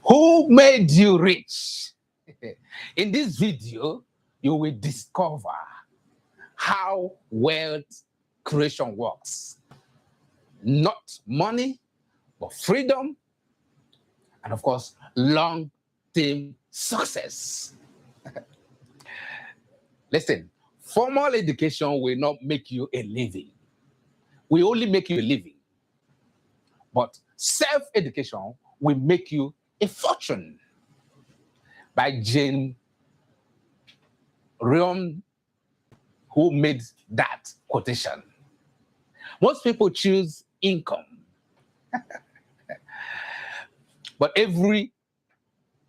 Who made you rich? In this video, you will discover how wealth creation works. Not money, but freedom, and of course, long-term success. Listen, formal education will not make you a living. We only make you a living. But self-education will make you a fortune. By Rohn, who made that quotation. Most people choose income. But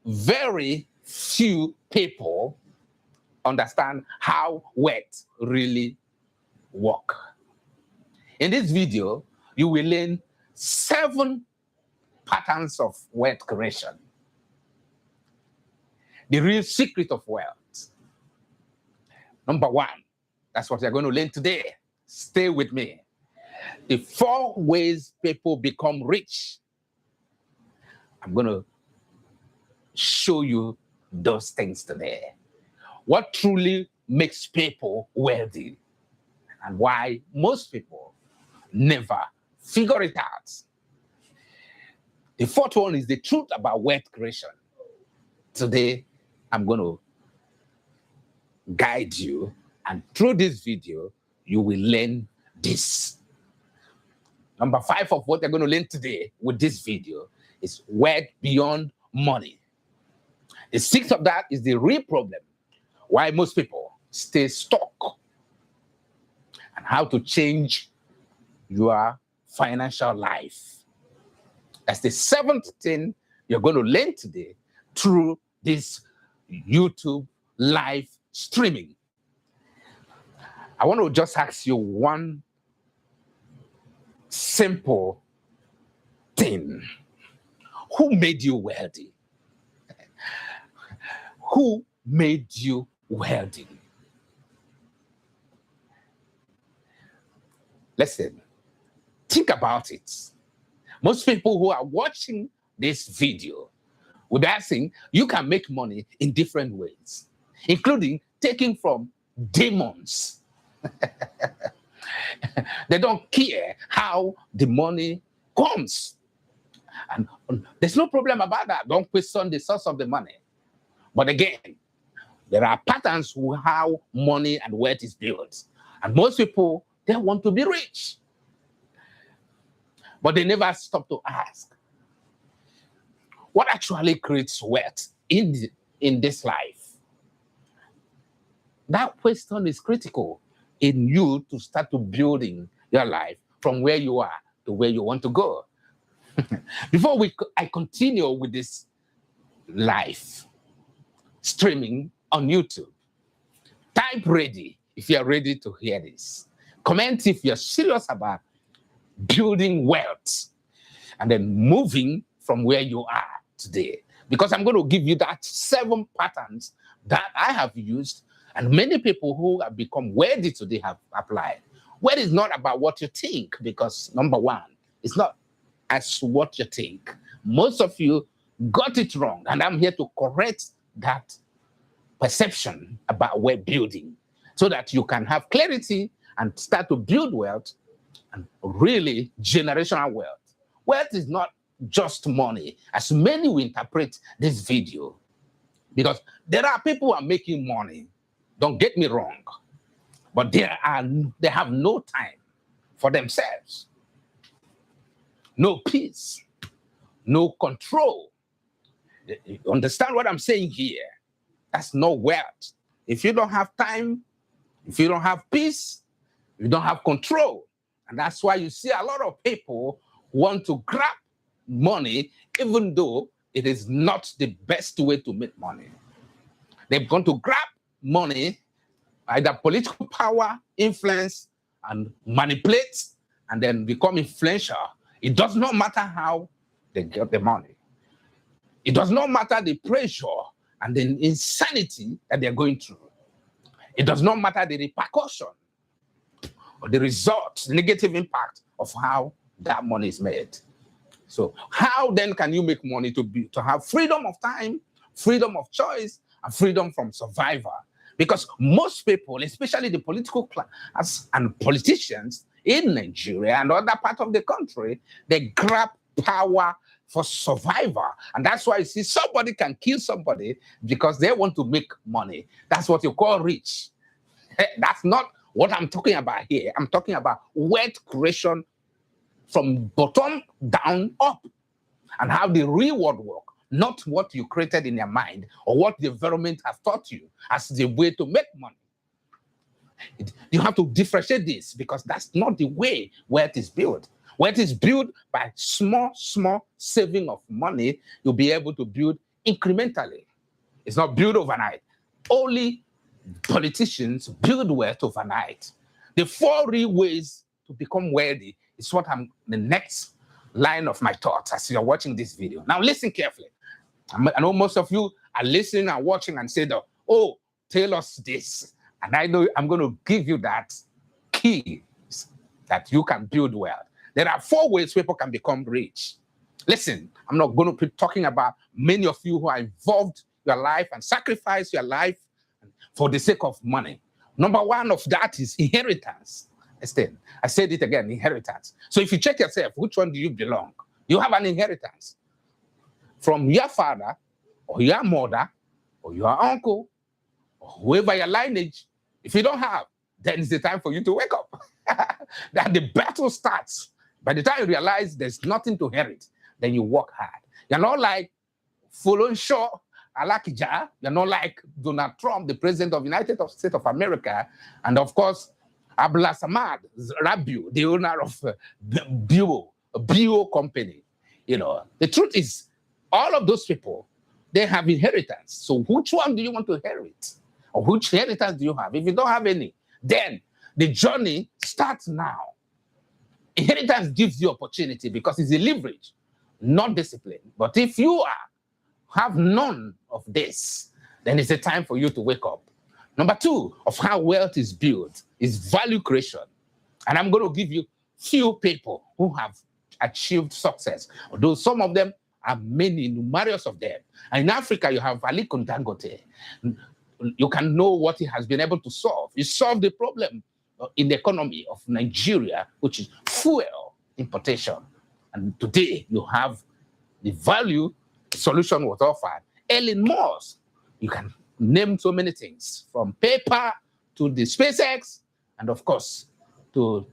very few people understand how wealth really works. In this video, you will learn 7 patterns of wealth creation. The real secret of wealth. Number 1, that's what you're going to learn today. Stay with me. The 4 ways people become rich. I'm going to show you those things today. What truly makes people wealthy and why most people never figure it out. The 4th one is the truth about wealth creation. Today, I'm going to guide you, and through this video, you will learn this. Number 5 of what you're going to learn today with this video is wealth beyond money. The 6th of that is the real problem, why most people stay stuck, and how to change your financial life. That's the 7th thing you're going to learn today through this YouTube live streaming. I want to just ask you one simple thing. Who made you wealthy? Who made you wealthy? Listen, think about it. Most people who are watching this video will be asking, you can make money in different ways, including taking from demons. They don't care how the money comes. And there's no problem about that. Don't question the source of the money. But again, there are patterns to how money and wealth is built. And most people, they want to be rich. But they never stop to ask, what actually creates wealth in this life? That question is critical in you to start to building your life from where you are to where you want to go. Before I continue with this live streaming on YouTube, type ready if you're ready to hear this. Comment if you're serious about building wealth and then moving from where you are today. Because I'm going to give you that 7 patterns that I have used and many people who have become wealthy today have applied. Wealth is not about what you think, because number 1, it's not as what you think. Most of you got it wrong, and I'm here to correct that perception about wealth building so that you can have clarity and start to build wealth, and really generational wealth. Wealth is not just money, as many will interpret this video, because there are people who are making money. Don't get me wrong, but they have no time for themselves, no peace, no control. You understand what I'm saying here? That's no wealth. If you don't have time, if you don't have peace, you don't have control. And that's why you see a lot of people want to grab money, even though it is not the best way to make money. They're going to grab money, either political power, influence, and manipulate, and then become influential. It does not matter how they get the money. It does not matter the pressure and the insanity that they're going through. It does not matter the repercussion or the result, negative impact of how that money is made. So how then can you make money to have freedom of time, freedom of choice, and freedom from survival? Because most people, especially the political class and politicians in Nigeria and other parts of the country, they grab power for survival. And that's why you see somebody can kill somebody because they want to make money. That's what you call rich. That's not what I'm talking about here. I'm talking about wealth creation from bottom down up and how the reward work, not what you created in your mind or what the environment has taught you as the way to make money. You have to differentiate this because that's not the way wealth is built. Wealth is built by small saving of money. You'll be able to build incrementally. It's not built overnight. Only politicians build wealth overnight. The 4 real ways to become wealthy is what I'm the next line of my thoughts as you're watching this video. Now listen carefully. I know most of you are listening and watching and say, oh, tell us this. And I know I'm going to give you that key that you can build wealth. There are 4 ways people can become rich. Listen, I'm not going to be talking about many of you who are involved in your life and sacrifice your life for the sake of money. Number 1 of that is inheritance. I said it again, inheritance. So if you check yourself, which one do you belong? You have an inheritance from your father or your mother or your uncle or whoever your lineage. If you don't have, then it's the time for you to wake up. That the battle starts. By the time you realize there's nothing to inherit, then you work hard. You're not like Fulon Shaw, Alakija. You're not like Donald Trump, the president of the United States of America. And of course, Abdullah Samad Rabiu, the owner of Bio company. You know, the truth is, all of those people, they have inheritance. So which one do you want to inherit? Or which inheritance do you have? If you don't have any, then the journey starts now. Inheritance gives you opportunity because it's a leverage, not discipline. But if you have none of this, then it's a time for you to wake up. Number 2 of how wealth is built is value creation. And I'm going to give you few people who have achieved success, although some of them are many, numerous of them. And in Africa, you have Aliko Dangote. You can know what he has been able to solve. He solved the problem in the economy of Nigeria, which is fuel importation. And today, you have the value solution was offered. Elon Musk, you can name so many things, from paper to the SpaceX, and of course, to,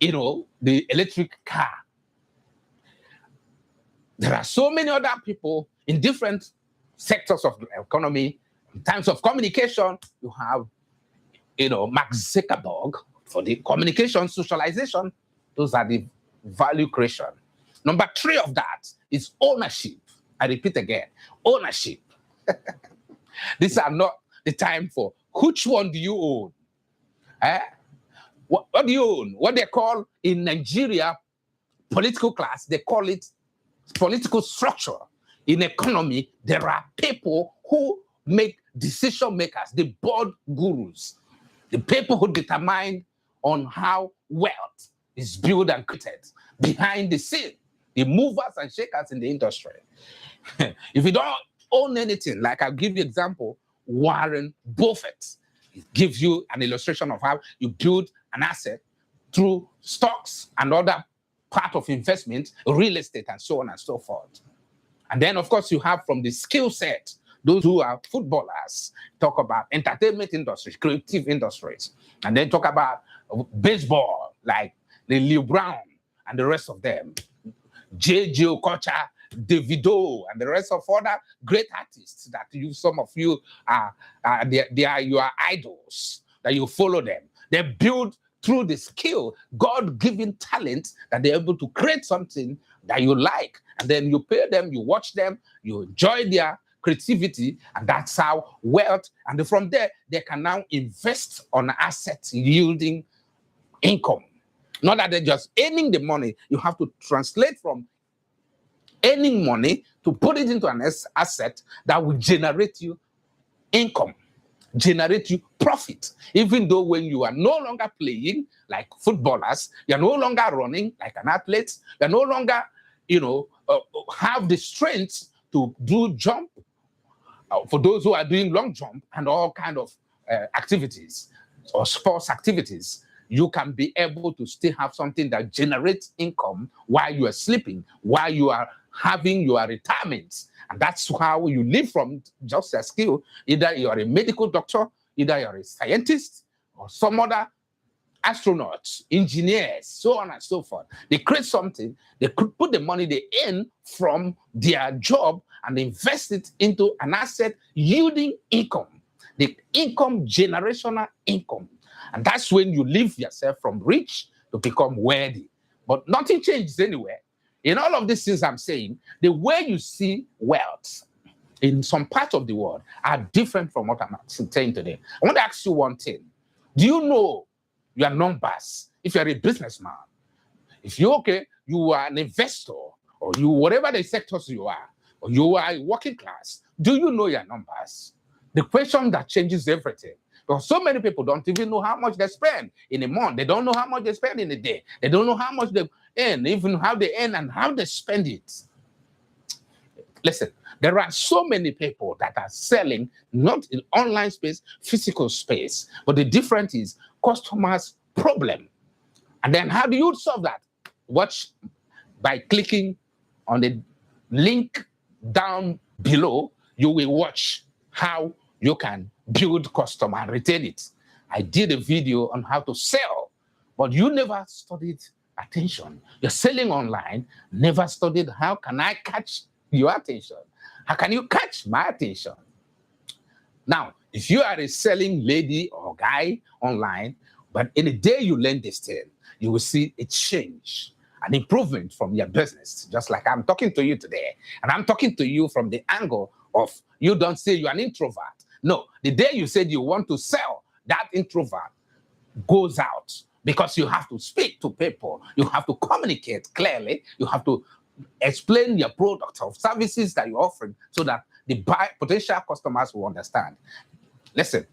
the electric car. There are so many other people in different sectors of the economy. In terms of communication, you have, Mark Zuckerberg for the communication, socialization. Those are the value creation. Number 3 of that is ownership. I repeat again, ownership. These are not the time for which one do you own? What do you own? What they call in Nigeria, political class, they call it political structure. In economy, there are people who make decision makers, the board gurus, the people who determine on how wealth is built and created behind the scene, the movers and shakers in the industry. If you don't own anything, like I'll give you an example, Warren Buffett. It gives you an illustration of how you build an asset through stocks and other part of investment, real estate, and so on and so forth. And then, of course, you have from the skill set, those who are footballers, talk about entertainment industries, creative industries, and then talk about baseball, like the Leo Brown and the rest of them, J.J. Okocha, Davido, and the rest of other great artists that some of you they are your idols, that you follow them. They build through the skill, God-given talent, that they're able to create something that you like. And then you pay them, you watch them, you enjoy their creativity, and that's how wealth. And from there, they can now invest on assets yielding income. Not that they're just earning the money. You have to translate from earning money to put it into an asset that will generate you income, generate you profit. Even though when you are no longer playing like footballers, you're no longer running like an athlete, you're no longer have the strength to do jump, for those who are doing long jump and all kind of activities or sports activities, you can be able to still have something that generates income while you are sleeping, while you are having your retirement. And that's how you live from just a skill. Either you're a medical doctor, either you're a scientist, or some other astronauts, engineers, so on and so forth. They create something, they could put the money they earn from their job and invest it into an asset yielding income, the income, generational income. And that's when you live yourself from rich to become wealthy. But nothing changes anywhere. In all of these things I'm saying, the way you see wealth in some parts of the world are different from what I'm saying today. I want to ask you one thing. Do you know your numbers? If you're a businessman, if you are an investor, or you whatever the sectors you are, or you are a working class, do you know your numbers? The question that changes everything. Because so many people don't even know how much they spend in a month. They don't know how much they spend in a day. They don't know how much they earn, even how they earn and how they spend it. Listen, there are so many people that are selling, not in online space, physical space. But the difference is customers' problem. And then how do you solve that? Watch by clicking on the link down below. You will watch how you can build customer and retain it. I did a video on how to sell, but you never studied attention. You're selling online, never studied how can I catch your attention? How can you catch my attention? Now, if you are a selling lady or guy online, but in a day you learn this thing, you will see a change, an improvement from your business, just like I'm talking to you today. And I'm talking to you from the angle of you don't say you're an introvert. No, the day you said you want to sell, that introvert goes out because you have to speak to people. You have to communicate clearly. You have to explain your product or services that you're offering so that the potential customers will understand. Listen,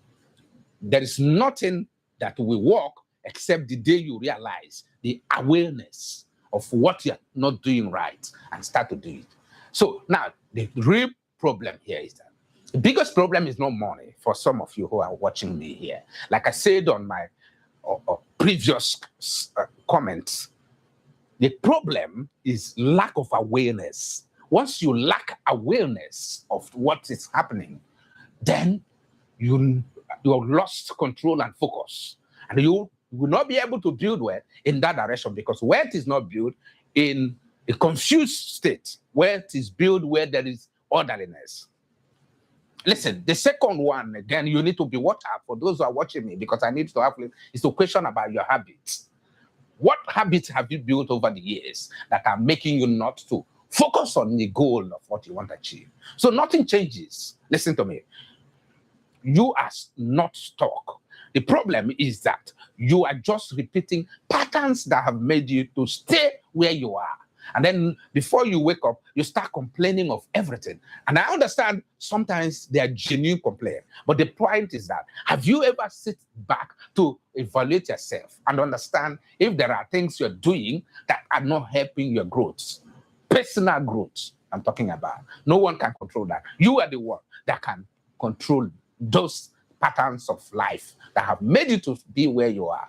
there is nothing that will work except the day you realize the awareness of what you're not doing right and start to do it. So now, the real problem here is that the biggest problem is not money for some of you who are watching me here. Like I said on my previous comments, the problem is lack of awareness. Once you lack awareness of what is happening, then you're lost control and focus. And you will not be able to build wealth in that direction, because wealth is not built in a confused state. Wealth is built where there is orderliness. Listen, the second one, again, you need to be watch out for those who are watching me, because I need to have is to question about your habits. What habits have you built over the years that are making you not to focus on the goal of what you want to achieve? So nothing changes. Listen to me. You are not stuck. The problem is that you are just repeating patterns that have made you to stay where you are. And then before you wake up, you start complaining of everything. And I understand sometimes they are genuine complaints. But the point is that, have you ever sit back to evaluate yourself and understand if there are things you're doing that are not helping your growth? Personal growth, I'm talking about. No one can control that. You are the one that can control those patterns of life that have made you to be where you are.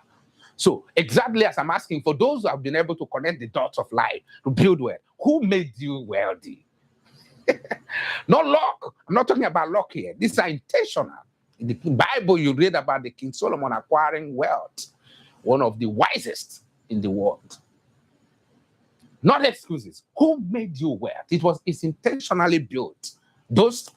So exactly as I'm asking for those who have been able to connect the dots of life to build wealth, who made you wealthy? Not luck. I'm not talking about luck here. These are intentional. In the Bible, you read about the King Solomon acquiring wealth, one of the wisest in the world. Not excuses. Who made you wealth? It's intentionally built. Those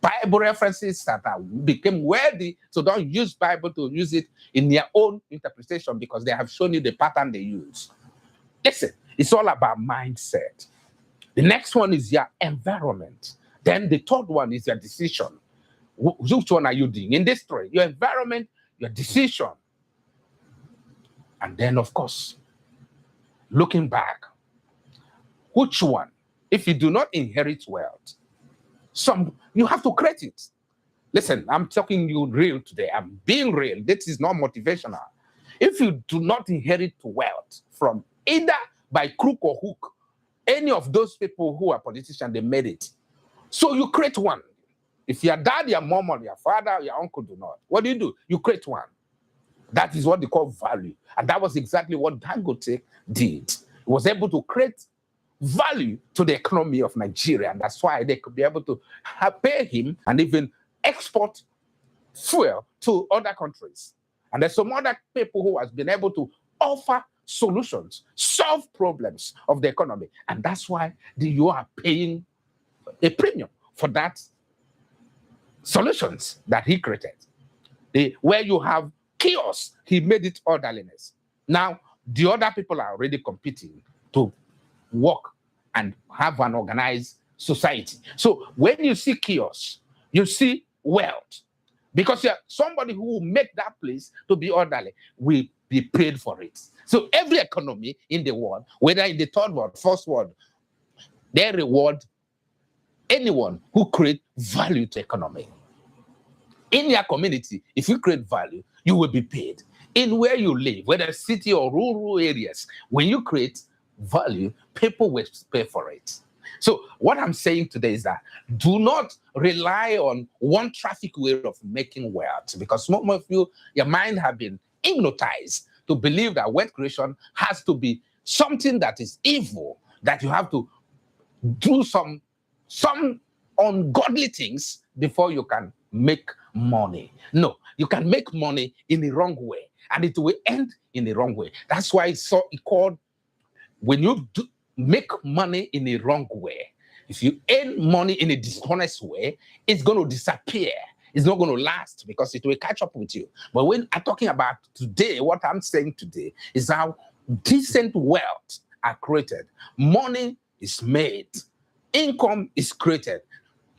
Bible references that became worthy, so don't use Bible to use it in their own interpretation, because they have shown you the pattern they use. Listen, it's all about mindset. The next one is your environment. Then the third one is your decision. Which one are you doing in this story? Your environment, your decision. And then, of course, looking back, which one? If you do not inherit wealth, you have to create it. Listen, I'm talking you real today. I'm being real. This is not motivational. If you do not inherit wealth from either by crook or hook, any of those people who are politicians, they made it. So you create one. If your dad, your mom, or your father, your uncle do not, what do? You create one. That is what they call value. And that was exactly what Dangote did. He was able to create value to the economy of Nigeria. And that's why they could be able to pay him and even export fuel to other countries. And there's some other people who has been able to offer solutions, solve problems of the economy. And that's why you are paying a premium for that solutions that he created. Where you have chaos, he made it orderliness. Now, the other people are already competing to work and have an organized society. So when you see chaos, you see wealth. Because somebody who will make that place to be orderly will be paid for it. So every economy in the world, whether in the third world, first world, they reward anyone who creates value to economy. In your community, if you create value, you will be paid. In where you live, whether city or rural areas, when you create value, people will pay for it. So what I'm saying today is that do not rely on one traffic way of making wealth, because some of you, your mind have been hypnotized to believe that wealth creation has to be something that is evil, that you have to do some ungodly things before you can make money. No, you can make money in the wrong way, and it will end in the wrong way. That's why it's called, when you make money in a wrong way, if you earn money in a dishonest way, it's going to disappear. It's not going to last because it will catch up with you. But when I'm talking about today, what I'm saying today is how decent wealth are created. Money is made. Income is created.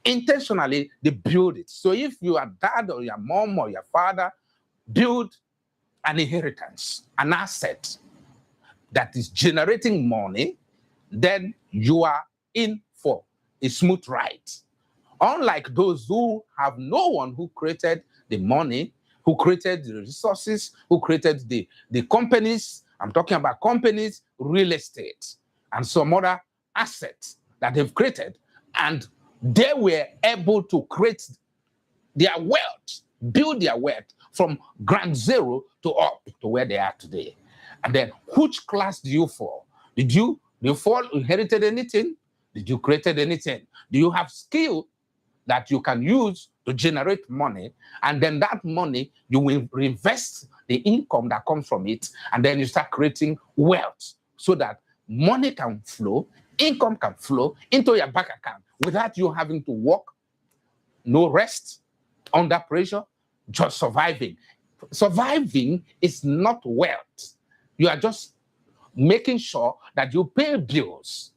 Intentionally, they build it. So if your dad or your mom or your father build an inheritance, an asset that is generating money, then you are in for a smooth ride. Unlike those who have no one who created the money, who created the resources, who created the companies. I'm talking about companies, real estate, and some other assets that they've created. And they were able to create their wealth, build their wealth from ground zero to up to where they are today. And then which class do you fall? Did you inherited anything? Did you created anything? Do you have skill that you can use to generate money? And then that money, you will reinvest the income that comes from it. And then you start creating wealth so that money can flow, income can flow into your bank account without you having to work, no rest, under pressure, just surviving. Surviving is not wealth. You are just making sure that you pay bills.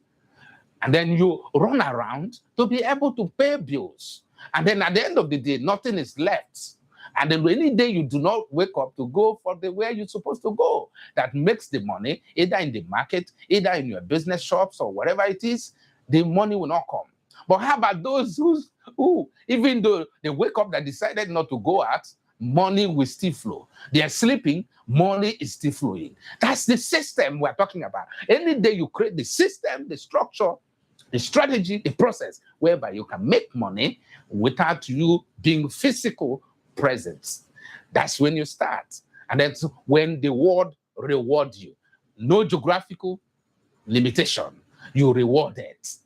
And then you run around to be able to pay bills. And then at the end of the day, nothing is left. And then any day you do not wake up to go for where you're supposed to go, that makes the money, either in the market, either in your business shops or whatever it is, the money will not come. But how about those who even though they wake up, that decided not to go out, money will still flow. They are sleeping, money is still flowing. That's the system we're talking about. Any day you create the system, the structure, the strategy, the process, whereby you can make money without you being physical present. That's when you start. And that's when the world rewards you. No geographical limitation. You reward it.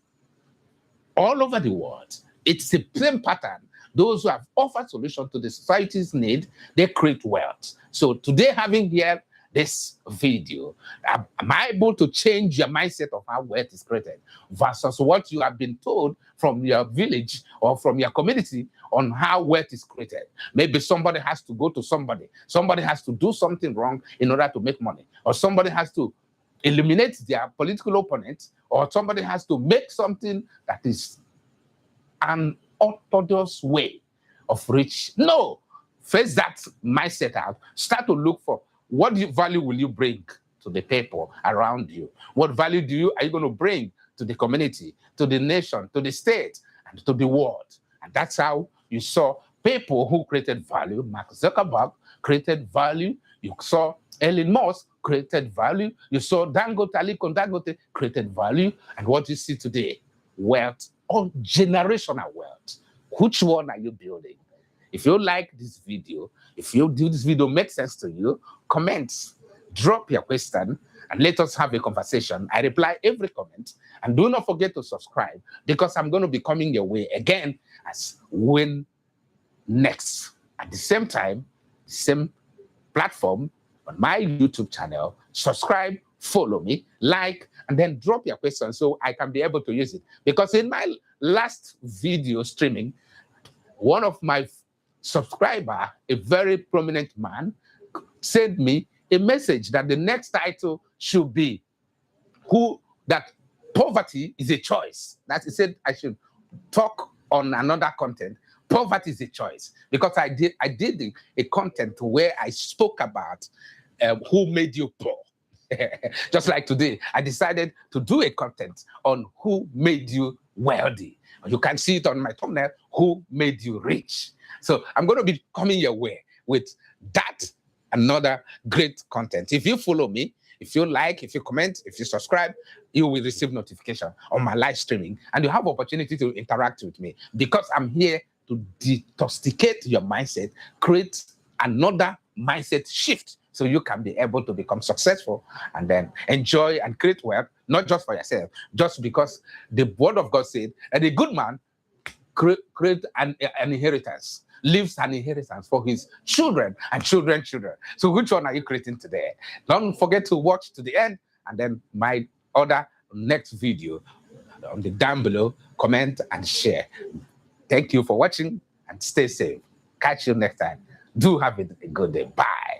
All over the world, it's the same pattern. Those who have offered solutions to the society's need, they create wealth. So today, having here this video, am I able to change your mindset of how wealth is created versus what you have been told from your village or from your community on how wealth is created? Maybe somebody has to go to somebody. Somebody has to do something wrong in order to make money. Or somebody has to eliminate their political opponent. Or somebody has to make something that is an orthodox way of rich. No. Face that mindset out. Start to look for what value will you bring to the people around you? What value are you going to bring to the community, to the nation, to the state, and to the world? And that's how you saw people who created value. Mark Zuckerberg created value. You saw Elon Musk created value. You saw Dangote, Aliko Dangote created value. And what you see today, wealth or generational wealth. Which one are you building? If you like this video, if you do this video make sense to you, comment, drop your question, and let us have a conversation. I reply every comment. And do not forget to subscribe, because I'm going to be coming your way again as Win next. At the same time, same platform, on my YouTube channel. Subscribe, follow me, like, and then drop your questions so I can be able to use it. Because in my last video streaming, one of my subscriber, a very prominent man, sent me a message that the next title should be that poverty is a choice. That he said I should talk on another content. Poverty is a choice, because I did a content where I spoke about who made you poor. Just like today, I decided to do a content on who made you wealthy. You can see it on my thumbnail, who made you rich. So I'm going to be coming your way with that, another great content. If you follow me, if you like, if you comment, if you subscribe, you will receive notification on my live streaming, and you have opportunity to interact with me, because I'm here to detoxicate your mindset, create another mindset shift, so you can be able to become successful and then enjoy and create wealth, not just for yourself, just because the word of God said, and a good man create an inheritance, leaves an inheritance for his children and children's children. So which one are you creating today? Don't forget to watch to the end, and then my other next video on the down below, comment and share. Thank you for watching, and stay safe. Catch you next time. Do have a good day. Bye.